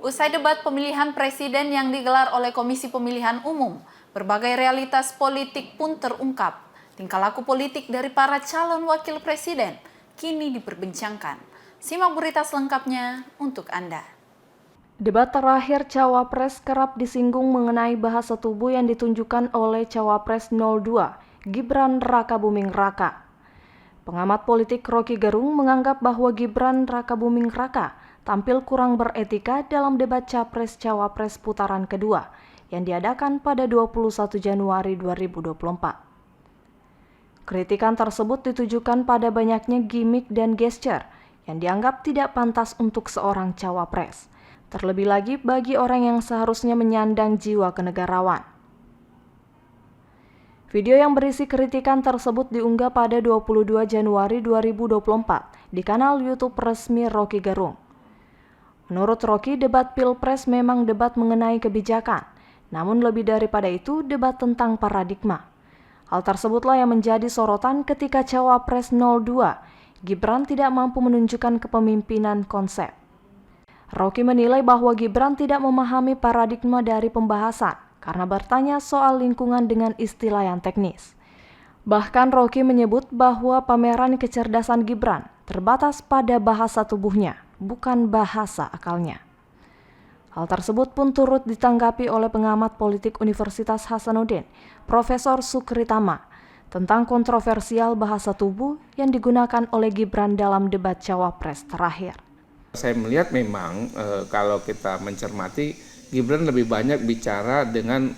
Usai debat pemilihan presiden yang digelar oleh Komisi Pemilihan Umum, berbagai realitas politik pun terungkap. Tingkah laku politik dari para calon wakil presiden kini diperbincangkan. Simak berita selengkapnya untuk Anda. Debat terakhir Cawapres kerap disinggung mengenai bahasa tubuh yang ditunjukkan oleh Cawapres 02, Gibran Rakabuming Raka. Pengamat politik Rocky Gerung menganggap bahwa Gibran Rakabuming Raka tampil kurang beretika dalam debat Capres-Cawapres putaran kedua yang diadakan pada 21 Januari 2024. Kritikan tersebut ditujukan pada banyaknya gimmick dan gesture yang dianggap tidak pantas untuk seorang cawapres, terlebih lagi bagi orang yang seharusnya menyandang jiwa kenegarawan. Video yang berisi kritikan tersebut diunggah pada 22 Januari 2024 di kanal YouTube resmi Rocky Gerung. Menurut Rocky, debat Pilpres memang debat mengenai kebijakan, namun lebih daripada itu debat tentang paradigma. Hal tersebutlah yang menjadi sorotan ketika Cawapres 02, Gibran tidak mampu menunjukkan kepemimpinan konsep. Rocky menilai bahwa Gibran tidak memahami paradigma dari pembahasan karena bertanya soal lingkungan dengan istilah yang teknis. Bahkan Rocky menyebut bahwa pameran kecerdasan Gibran terbatas pada bahasa tubuhnya, bukan bahasa akalnya. Hal tersebut pun turut ditanggapi oleh pengamat politik Universitas Hasanuddin, Profesor Sukritama, tentang kontroversial bahasa tubuh yang digunakan oleh Gibran dalam debat Cawapres terakhir. Saya melihat memang kalau kita mencermati, Gibran lebih banyak bicara dengan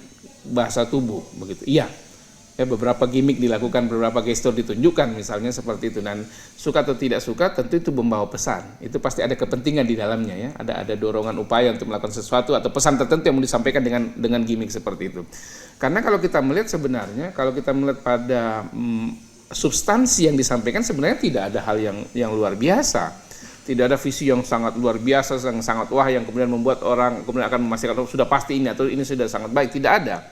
bahasa tubuh, begitu. Iya. Ya, beberapa gimmick dilakukan, beberapa gestur ditunjukkan misalnya seperti itu, dan suka atau tidak suka tentu itu membawa pesan. Itu pasti ada kepentingan di dalamnya ya, ada dorongan upaya untuk melakukan sesuatu atau pesan tertentu yang mau disampaikan dengan gimmick seperti itu. Karena kalau kita melihat sebenarnya, kalau kita melihat pada substansi yang disampaikan sebenarnya tidak ada hal yang luar biasa. Tidak ada visi yang sangat luar biasa, yang sangat wah yang kemudian membuat orang kemudian akan memastikan oh, sudah pasti ini atau ini sudah sangat baik. Tidak ada.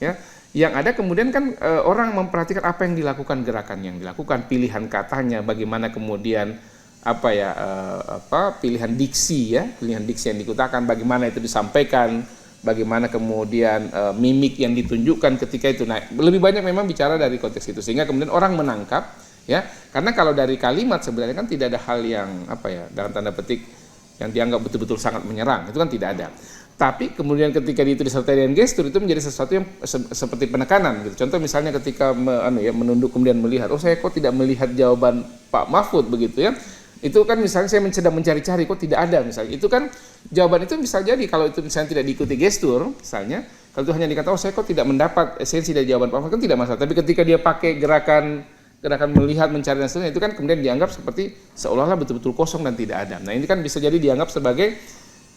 Ya. Yang ada kemudian kan orang memperhatikan apa yang dilakukan, gerakan yang dilakukan, pilihan katanya, bagaimana kemudian pilihan diksi yang digunakan, bagaimana itu disampaikan, bagaimana kemudian mimik yang ditunjukkan ketika itu. Nah, lebih banyak memang bicara dari konteks itu sehingga kemudian orang menangkap ya, karena kalau dari kalimat sebenarnya kan tidak ada hal yang dalam tanda petik yang dianggap betul-betul sangat menyerang, itu kan tidak ada. Tapi kemudian ketika itu disertai dengan gestur itu menjadi sesuatu yang seperti penekanan gitu. Contoh misalnya ketika menunduk kemudian melihat, oh saya kok tidak melihat jawaban Pak Mahfud begitu ya. Itu kan misalnya saya sedang mencari-cari kok tidak ada misalnya. Itu kan jawaban itu bisa jadi kalau itu misalnya tidak diikuti gestur misalnya, kalau itu hanya dikata oh saya kok tidak mendapat esensi dari jawaban Pak Mahfud kan tidak masalah. Tapi ketika dia pakai gerakan melihat, mencari dan seterusnya, itu kan kemudian dianggap seperti seolah-olah betul-betul kosong dan tidak ada. Nah ini kan bisa jadi dianggap sebagai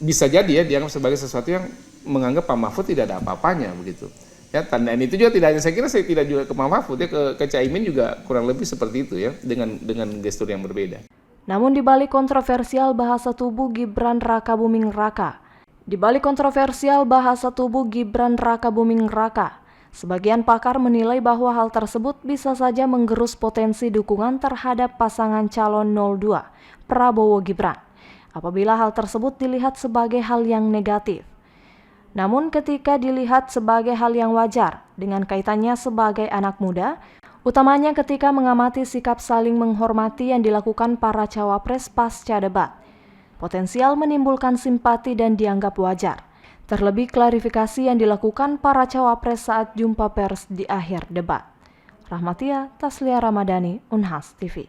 dianggap sebagai sesuatu yang menganggap Pak Mahfud tidak ada apa-apanya begitu. Ya, dan itu juga tidak hanya saya kira saya tidak juga ke Pak Mahfud ya, ke Caimin juga kurang lebih seperti itu ya, dengan gestur yang berbeda. Namun di balik kontroversial bahasa tubuh Gibran Rakabuming Raka, sebagian pakar menilai bahwa hal tersebut bisa saja menggerus potensi dukungan terhadap pasangan calon 02, Prabowo Gibran, apabila hal tersebut dilihat sebagai hal yang negatif. Namun ketika dilihat sebagai hal yang wajar dengan kaitannya sebagai anak muda, utamanya ketika mengamati sikap saling menghormati yang dilakukan para cawapres pasca debat, potensial menimbulkan simpati dan dianggap wajar. Terlebih klarifikasi yang dilakukan para cawapres saat jumpa pers di akhir debat. Rahmatia Taslia Ramadhani, Unhas TV.